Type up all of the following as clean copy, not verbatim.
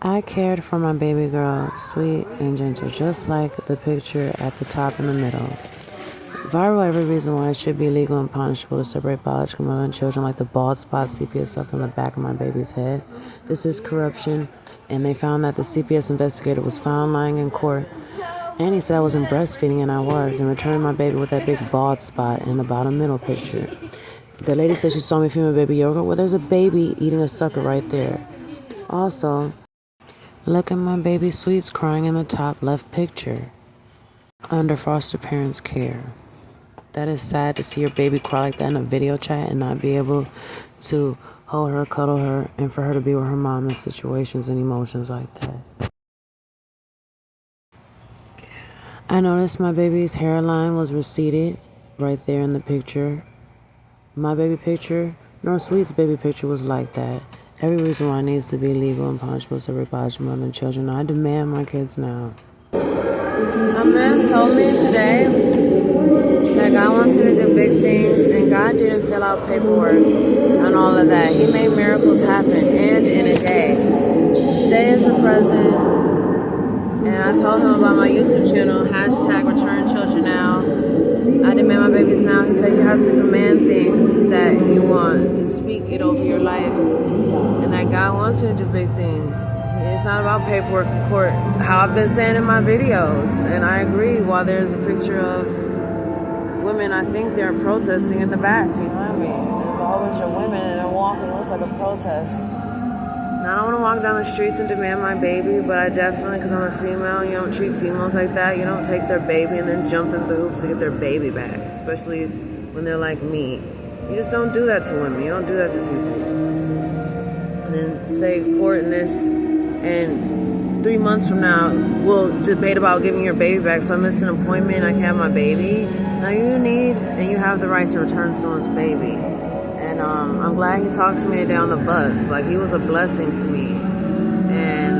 I cared for my baby girl, sweet and gentle, just like the picture at the top in the middle. Viral every reason why it should be illegal and punishable to separate biological mother and children, like the bald spot CPS left on the back of my baby's head. This is corruption, and they found that the CPS investigator was found lying in court, and he said I wasn't breastfeeding, and I was, and returned my baby with that big bald spot in the bottom middle picture. The lady said she saw me feed my baby yogurt. Well, there's a baby eating a sucker right there. Also, look at my baby Sweets crying in the top left picture, under foster parents' care. That is sad to see your baby cry like that in a video chat and not be able to hold her, cuddle her, and for her to be with her mom in situations and emotions like that. I noticed my baby's hairline was receded right there in the picture. My baby picture, nor Sweet's baby picture was like that. Every reason why it needs to be legal and punishable to separate biological mother and children. I demand my kids now. A man told me today that God wants me to do big things, and God didn't fill out paperwork and all of that. He made miracles happen, and in a day. Today is the present, and I told him about my YouTube channel, #ReturnChildrenNow. I demand my babies now. He said you have to command things that you want and speak it over your life, and that God wants you to do big things. It's not about paperwork in court, how I've been saying in my videos, and I agree. While there's a picture of women, I think they're protesting in the back behind me. There's a whole bunch of women and they're walking. It looks like a protest. Now, I don't want to walk down the streets and demand my baby, but I definitely, because I'm a female, you don't treat females like that. You don't take their baby and then jump them through hoops to get their baby back, especially when they're like me. You just don't do that to women. You don't do that to people. And then say court and this, and 3 months from now, we'll debate about giving your baby back. So I missed an appointment, I can have my baby. Now you need, and you have the right to return someone's baby. And I'm glad he talked to me today on the bus. Like, he was a blessing to me. And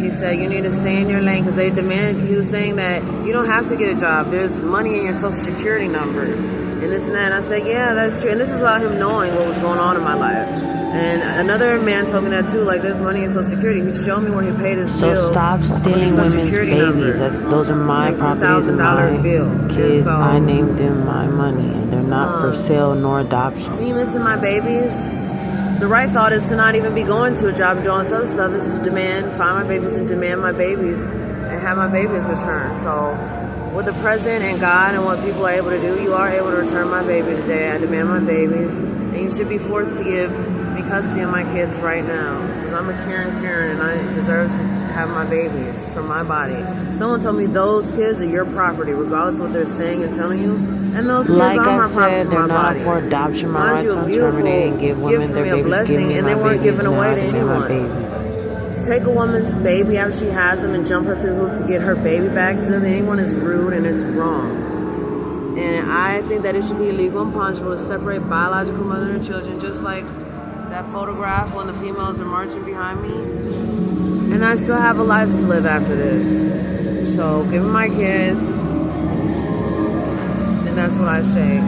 he said, you need to stay in your lane, because they demand, he was saying that you don't have to get a job. There's money in your social security number, and this and that. And I said, yeah, that's true. And this is without him knowing what was going on in my life. And another man told me that too, like, there's money in Social Security. He showed me where he paid his bill. So stop stealing women's babies. Those are my properties and my kids. So, I named them my money, and they're not for sale nor adoption. Me missing my babies, the right thought is to not even be going to a job and doing all this other stuff, is to find my babies and demand my babies and have my babies returned. So with the president and God and what people are able to do, you are able to return my baby today. I demand my babies, and you should be forced to give me custody of my kids right now, because I'm a Karen, and I deserve to have my babies from my body. Someone told me those kids are your property, regardless of what they're saying and telling you. And those kids like are I my said, property they're from my not body. for adoption. My Mind rights you, a are beautiful terminated, and give women gift their from me, a babies. blessing, Give me and my they weren't babies given now. away to Give me my anyone. baby. To take a woman's baby after she has them and jump her through hoops to get her baby back to anyone is rude, and it's wrong. And I think that it should be illegal and punishable to separate biological mother and children, just like that photograph when the females are marching behind me. And I still have a life to live after this. So give me my kids, and that's what I say.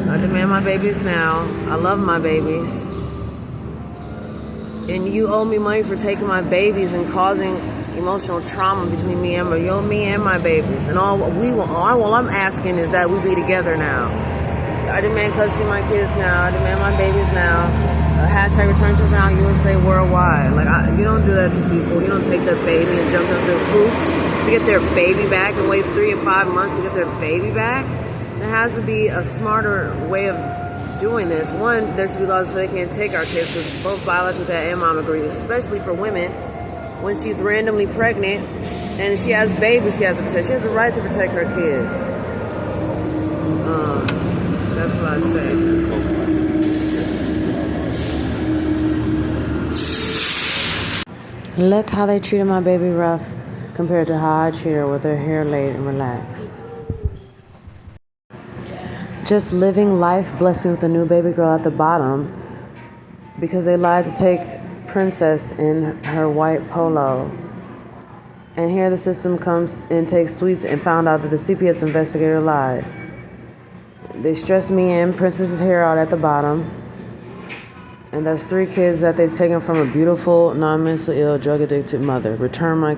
I demand my babies now. I love my babies. And you owe me money for taking my babies and causing emotional trauma between me and my babies. And all I'm asking is that we be together now. I demand custody of my kids now. I demand my babies now. #ReturnChildrenNow, USA worldwide. Like, you don't do that to people. You don't take their baby and jump them through hoops to get their baby back and wait 3 and 5 months to get their baby back. There has to be a smarter way of doing this. One, there should be laws so they can't take our kids, because both biological dad and mom agree, especially for women. When she's randomly pregnant and she has babies, she has to protect. She has the right to protect her kids. That's what I say. Look how they treated my baby rough compared to how I treat her, with her hair laid and relaxed. Just living life blessed me with a new baby girl at the bottom, because they lied to take Princess in her white polo. And here the system comes and takes Sweets and found out that the CPS investigator lied. They stressed me in, Princess's hair out at the bottom, And that's 3 kids that they've taken from a beautiful, non-mentally ill, drug-addicted mother. Return my